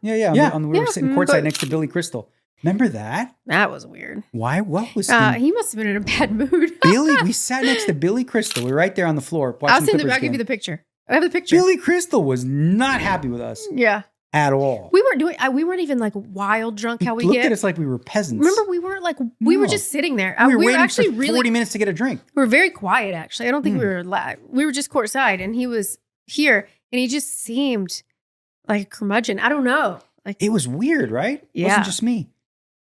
Yeah. We were sitting courtside but- next to Billy Crystal. Remember that? That was weird. Why? What was He must have been in a bad mood. Billy? We sat next to Billy Crystal. We were right there on the floor watching I'll the Clippers give game. you the picture. I have the picture. Billy Crystal was not happy with us Yeah. at all. We weren't even like wild drunk how we looked get. at us like we were peasants. Remember, we weren't like, we were No. just sitting there. we were waiting actually for 40 minutes to get a drink. we were very quiet, actually. I don't think we were loud. We were just courtside and he was here and he just seemed like a curmudgeon. I don't know. Like, It was weird, right? It Yeah. wasn't just me.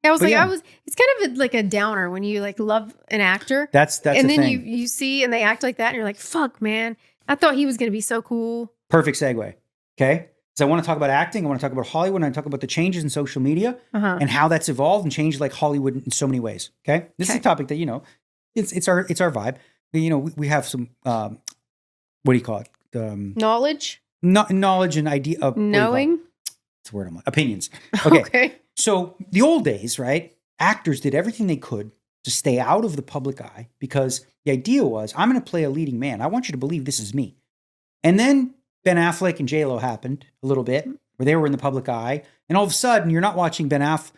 I was But like, yeah. it's kind of like a downer when you like love an actor. That's and the then thing. you see and they act like that and you're like, fuck, man. I thought he was going to be so cool. Perfect segue. Okay. So I want to talk about acting. I want to talk about Hollywood. And I want to talk about the changes in social media and how that's evolved and changed like Hollywood in so many ways. Okay. This is a topic that, it's our vibe. We have some, what do you call it? Knowledge? Knowledge and idea of Knowing? It's a word I'm like. Opinions. Okay. Okay. So the old days, right? Actors did everything they could to stay out of the public eye because the idea was, I'm going to play a leading man. I want you to believe this is me. And then Ben Affleck and J-Lo happened a little bit where they were in the public eye. And all of a sudden you're not watching Ben Affleck,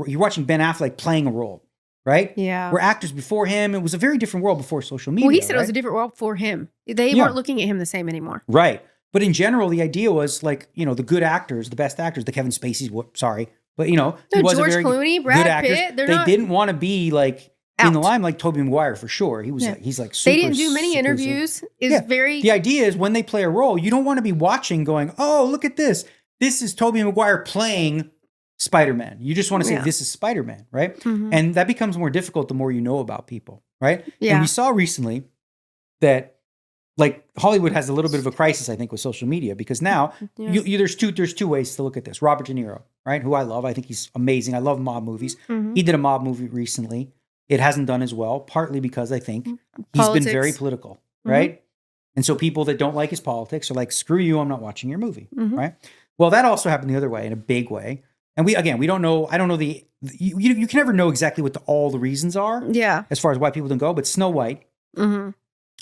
you're watching Ben Affleck playing a role, right? Yeah. Where actors before him, it was a very different world before social media. Well, he said it right? was a different world for him. They Yeah. weren't looking at him the same anymore. Right. But in general, the idea was like, the good actors, the best actors, the Kevin Spacey's, but he was George a very Clooney, Brad good actor. Pitt, They not didn't want to be like in out. the line like Tobey Maguire for sure. He was he's like super, They didn't do many super, interviews. It's very The idea is when they play a role, you don't want to be watching going, oh, look at this. This is Tobey Maguire playing Spider-Man. You just want to say this is Spider-Man, right? Mhm. And that becomes more difficult the more you know about people, right? Yeah. And we saw recently that like Hollywood has a little bit of a crisis, I think, with social media because now there's two ways to look at this. Robert De Niro, right? Who I love. I think he's amazing. I love mob movies. Mhm. He did a mob movie recently. It hasn't done as well, partly because I think he's Politics. been very political, right? And so people that don't like his politics are like, screw you, I'm not watching your movie, right? Well, that also happened the other way in a big way. And we don't know, I don't know you can never know exactly what all the reasons are Yeah. as far as why people don't go, but Snow White, Mm-hmm.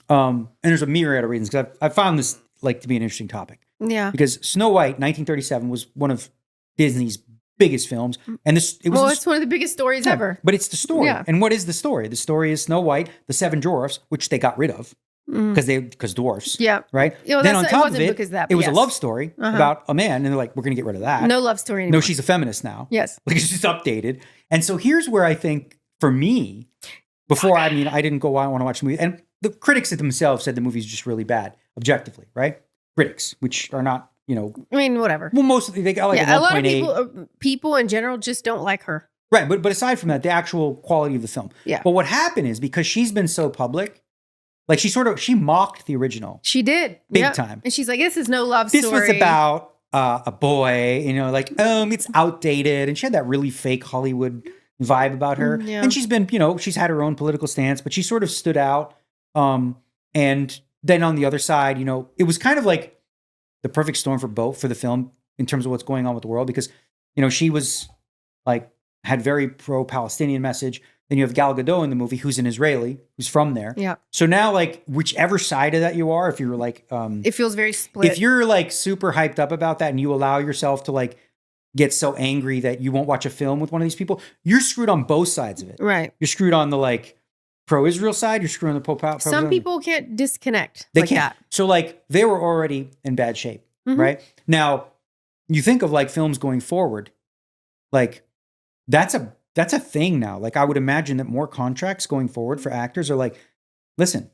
and there's a myriad of reasons because I found this like to be an interesting topic Yeah. because Snow White, 1937 was one of Disney's biggest films. And it's one of the biggest stories ever. But it's the story. Yeah. And what is the story? The story is Snow White, the 7 dwarfs, which they got rid of because dwarfs. Yeah. Right. Yeah, well, then on it top of wasn't it, because of that, it but was a yes. love story about a man, and they're like, we're going to get rid of that. No love story anymore. No, she's a feminist now. Yes. Like it's just updated. And so here's where I think for me, before I didn't go, I want to watch the movie. And the critics themselves said the movie's just really bad, objectively, right? Critics, which are not, I mean, whatever. well, mostly they got like Yeah, a a lot of 1.8. people in general just don't like her. Right. But aside from that, the actual quality of the film. Yeah. But what happened is because she's been so public, like she mocked the original. She did. Big Yep. time. And she's like, this is no love This story. was about a boy, it's outdated. And she had that really fake Hollywood vibe about her. Yeah. And she's been, she's had her own political stance, but she sort of stood out. And then on the other side, it was kind of like the perfect storm for the film in terms of what's going on with the world because, she was like, had very pro-Palestinian message. Then you have Gal Gadot in the movie, who's an Israeli, who's from there. Yeah. So now, like, whichever side of that you are, if you're like, It feels very split. if you're like super hyped up about that and you allow yourself to like get so angry that you won't watch a film with one of these people, you're screwed on both sides of it. Right. You're screwed on the like pro-Israel side. You're screwed on the pro. Some people can't disconnect They like can't. that. So like they were already in bad shape, right? Now you think of like films going forward, like that's a thing now. Like I would imagine that more contracts going forward for actors are like, listen,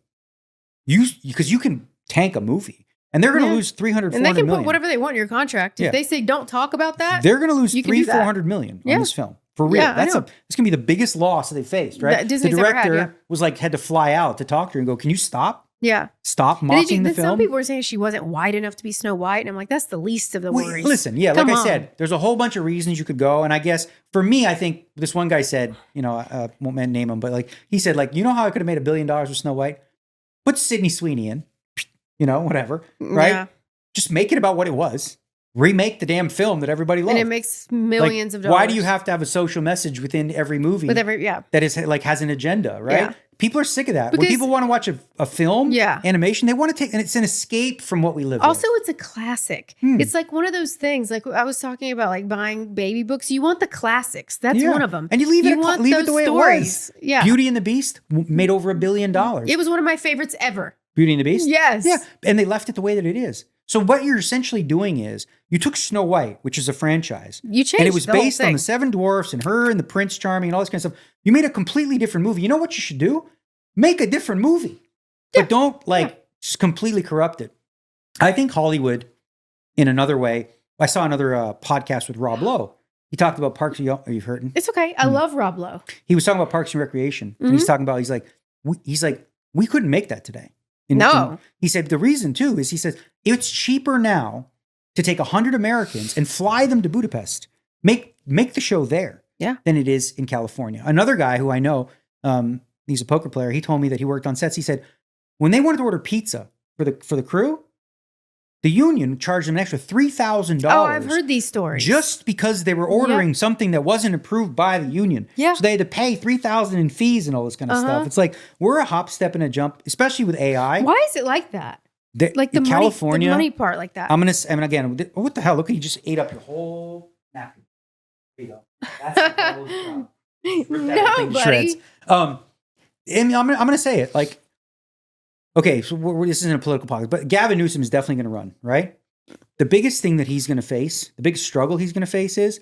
because you can tank a movie and they're going to lose 300, And they 400 can million. put whatever they want in your contract. If Yeah. they say don't talk about that, They're going to lose You can do that. 400 million on Yeah. this film. For real. Yeah, I It's know. going to be the biggest loss that they faced, right? That Disney's the ever director had, was like, had to fly out to talk to her and go, can you stop? yeah. Stop And then mocking the some film? people were saying she wasn't white enough to be Snow White. And I'm like, that's the least of the Well, worries. listen, yeah, Come like I on. said, there's a whole bunch of reasons you could go. And I guess for me, I think this one guy said, I won't name him, but like he said, like, you know how I could have made $1 billion with Snow White? Put Sydney Sweeney in, whatever, right? Yeah. Just make it about what it was. Remake the damn film that everybody loved. And it makes millions Like, of dollars. why do you have to have a social message within every movie with every, yeah. that is like has an agenda, right? Yeah. People are sick of that. When Because- people want to watch a film, Yeah. animation, they want to take, and it's an escape from what we live Also, with. it's a classic. It's like one of those things. Like I was talking about, like buying baby books. You want the classics. That's Yeah. one of them. And you leave it want the those way stories. it was. Yeah. Beauty and the Beast made over $1 billion. It was one of my favorites ever. Beauty and the Beast? Yes. Yeah. And they left it the way that it is. So what you're essentially doing is you took Snow White, which is a franchise. You changed And it was the whole based on thing. the Seven Dwarfs and her and the Prince Charming and all this kind of stuff. You made a completely different movie. You know what you should do? Make a different movie. But don't just completely corrupt it. I think Hollywood, in another way, I saw another podcast with Rob Lowe. He talked about Parks. Are you hurting? It's okay. I love Rob Lowe. He was talking about Parks and Recreation. And he's talking about, he's like, we couldn't make that today. No. He said the reason too is he says it's cheaper now to take 100 Americans and fly them to Budapest, make the show there, than it is in California. Another guy who I know, he's a poker player. He told me that he worked on sets. He said when they wanted to order pizza for the crew, the union charged them an extra $3,000. Oh, I've heard these stories. Just because they were ordering something that wasn't approved by the union. Yeah. So they had to pay $3,000 in fees and all this kind of stuff. It's like we're a hop, step, and a jump, especially with AI. Why is it like that? Like the California, money part like that. Again, what the hell? Look, you just ate up your whole napkin. There you go. That's the devil's job. Rip that No, thing to buddy. shreds. And I'm going to say it like, okay, so this isn't a political podcast, but Gavin Newsom is definitely going to run, right? The biggest thing that he's going to face, the biggest struggle he's going to face is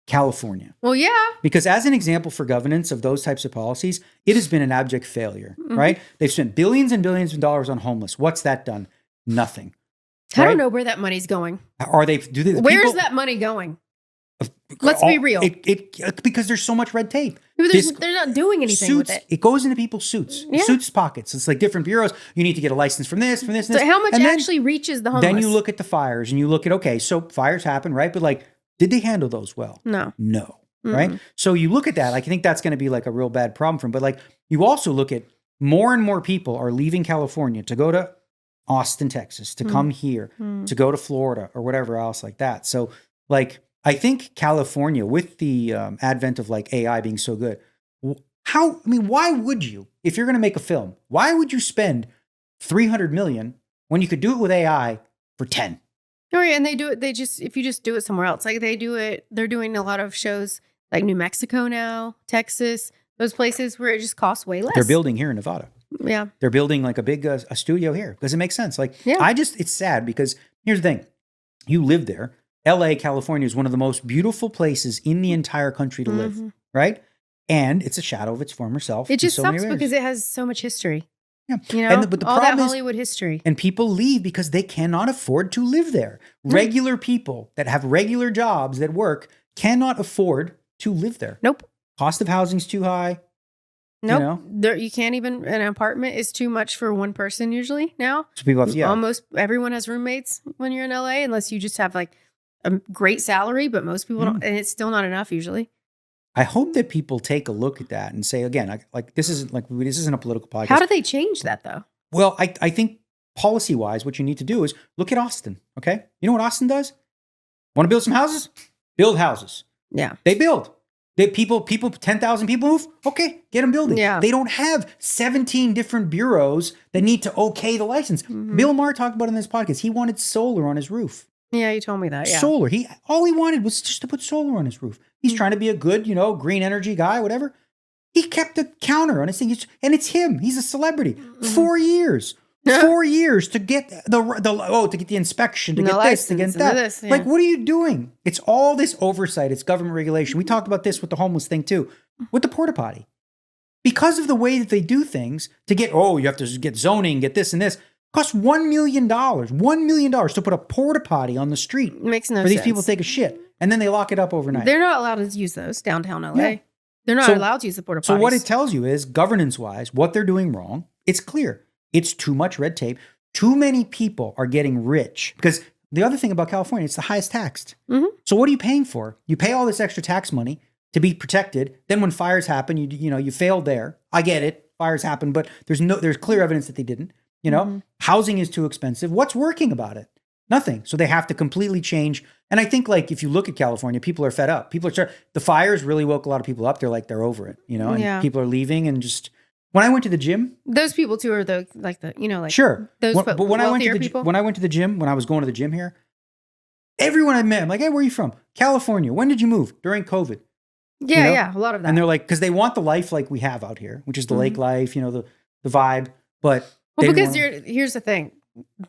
California. Well, yeah. Because as an example for governance of those types of policies, it has been an abject failure, right? They've spent billions and billions of dollars on homeless. What's that done? Nothing. I Right? don't know where that money's going. Where's that money going? Let's be real. Because there's so much red tape. They're not doing anything with Suits, it. it goes into people's suits, Yeah. suits pockets. It's like different bureaus. You need to get a license from this, and So this. how much And then- actually reaches the homeless? Then you look at the fires and you look at, okay, so fires happen, right? But like, did they handle those well? No. No. Right? So you look at that, like, I think that's going to be like a real bad problem for them. But like, you also look at more and more people are leaving California to go to Austin, Texas, to come here, to go to Florida or whatever else like that. So like, I think California, with the advent of like AI being so good, why would you, if you're going to make a film, why would you spend $300 million when you could do it with AI for 10? Oh, yeah, and they do it. If you just do it somewhere else, like they do it, they're doing a lot of shows like New Mexico now, Texas, those places where it just costs way less. They're building here in Nevada. Yeah. They're building like a big a studio here because it makes sense. Like, Yeah. it's sad because here's the thing. You live there. LA, California is one of the most beautiful places in the entire country to live, right? And it's a shadow of its former self. It just in so many sucks ways. because it has so much history. Yeah. You know, but the all that problem is, Hollywood history. and people leave because they cannot afford to live there. Regular people that have regular jobs that work cannot afford to live there. Nope. Cost of housing is too high. Nope. You can't even, an apartment is too much for one person usually now. So people have, Almost everyone has roommates when you're in LA, unless you just have like a great salary, but most people don't, and it's still not enough usually. I hope that people take a look at that and say, again, this isn't a political podcast. How do they change that though? Well, I think policy-wise, what you need to do is look at Austin, okay? You know what Austin does? Want to build some houses? Build houses. Yeah. They build. 10,000 people move? Okay, get them building. Yeah. They don't have 17 different bureaus that need to okay the license. Bill Maher talked about it in this podcast. He wanted solar on his roof. Yeah, you told me that. Yeah. Solar. All he wanted was just to put solar on his roof. He's trying to be a good, green energy guy, whatever. He kept a counter on his thing, and it's him. He's a celebrity. 4 years. 4 years to get to get the inspection, to The get this, to get license, that. and this, yeah. Like, what are you doing? It's all this oversight. It's government regulation. We talked about this with the homeless thing too, with the porta potty. Because of the way that they do things, to get, you have to get zoning, get this and this, costs $1 million. $1 million to put a porta potty on the street Makes no for these sense. people to take a shit, and then they lock it up overnight. They're not allowed to use those downtown LA. Yeah. They're not So- allowed to use the porta potties. So what it tells you is, governance-wise, what they're doing wrong, it's clear. It's too much red tape. Too many people are getting rich. Because the other thing about California, it's the highest taxed. So what are you paying for? You pay all this extra tax money to be protected. Then when fires happen, you failed there. I get it. Fires happen, but there's clear evidence that they didn't. Housing is too expensive. What's working about it? Nothing. So they have to completely change. And I think, like, if you look at California, people are fed up. The fires really woke a lot of people up. They're over it, and Yeah. people are leaving and just, When I went to the gym, Those people too are sure. those But when I went to wealthier the people. when I went to the gym, when I was going to the gym here, everyone I met, I'm like, hey, where are you from? California. When did you move? During COVID. Yeah, know? yeah, a lot of that. And they're like, because they want the life like we have out here, which is the lake life, the vibe. But because here's the thing,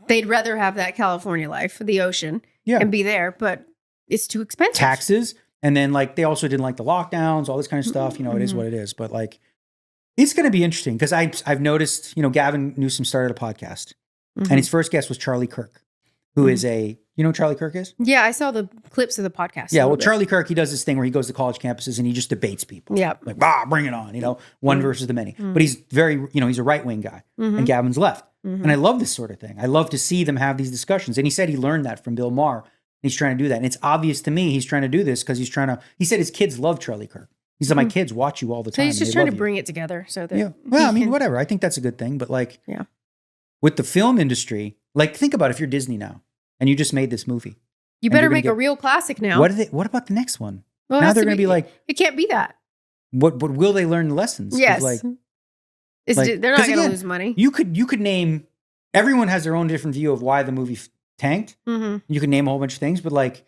they'd rather have that California life, the ocean, and be there, but it's too expensive. Taxes, and then like they also didn't like the lockdowns, all this kind of stuff. It is what it is. But like, it's going to be interesting because I've noticed, Gavin Newsom started a podcast, and his first guest was Charlie Kirk, who is Charlie Kirk is? Yeah, I saw the clips of the podcast. Yeah, well, Charlie Kirk, he does this thing where he goes to college campuses and he just debates people. Yeah. Like, bring it on, one versus the many. But he's very, he's a right-wing guy, and Gavin's left. And I love this sort of thing. I love to see them have these discussions. And he said he learned that from Bill Maher. He's trying to do that. And it's obvious to me he's trying to do this because he said his kids love Charlie Kirk. He said, my kids watch you all the time. So he's just trying to bring it together. So that yeah. Well, I mean, whatever. I think that's a good thing. But like, with the film industry, like, think about if you're Disney now and you just made this movie. You better make a real classic now. What about the next one? Well, now they're going to be like, it can't be that. What will they learn the lessons? Yes. Like, they're not going to lose money. You could name, everyone has their own different view of why the movie tanked. You could name a whole bunch of things, but like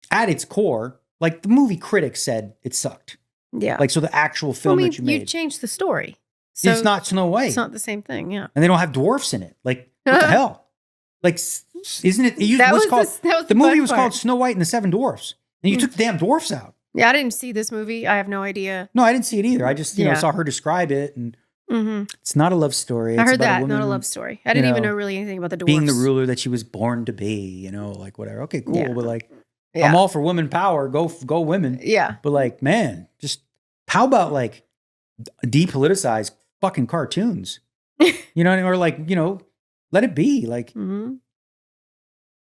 at its core, like the movie critics said it sucked. Yeah. Like, so the actual film that you made. You changed the story. So it's not Snow White. It's not the same thing. Yeah. And they don't have dwarfs in it. Like, what the hell? Like, isn't it? The movie was called Snow White and the Seven Dwarfs. And you took the damn dwarfs out. Yeah, I didn't see this movie. I have no idea. No, I didn't see it either. I just, saw her describe it. And it's not a love story. I It's heard about that. a woman, Not a love story. I didn't even know really anything about the dwarfs. being the ruler that she was born to be, like whatever. Okay, cool. Yeah. But like, I'm all for women power. Go women. Yeah. But like, man, just how about like depoliticize fucking cartoons? Or like, let it be. Like,